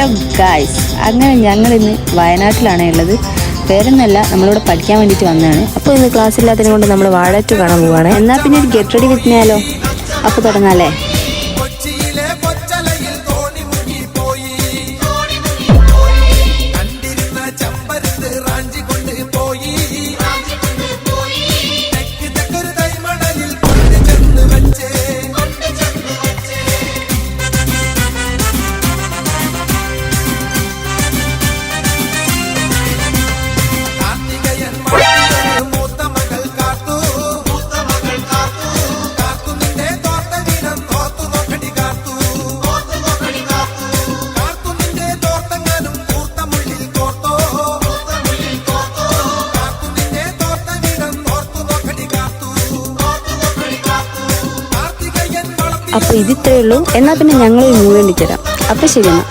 Hello guys, അങ്ങനെ ഞങ്ങൾ ഇന്ന് വയനാട്ടിലാണ് ഉള്ളത്. വേറൊന്നല്ല, നമ്മളിവിടെ പഠിക്കാൻ വേണ്ടിയിട്ട് വന്നതാണ്. അപ്പോൾ ഇന്ന് ക്ലാസ് ഇല്ലാത്തതിനെ കൊണ്ട് നമ്മൾ വാഴറ്റു കാണാൻ പോവുകയാണ്. എന്നാൽ പിന്നെ ഒരു ഗെറ്റ് റെഡി വിത്തിനാലോ? അപ്പോൾ തുടങ്ങാല്ലേ? അപ്പോൾ ഇതിത്രയേ ഉള്ളൂ. എന്നാൽ പിന്നെ ഞങ്ങൾ മൂവ് വേണ്ടി തരാം. അപ്പോൾ ശരി എന്നാൽ.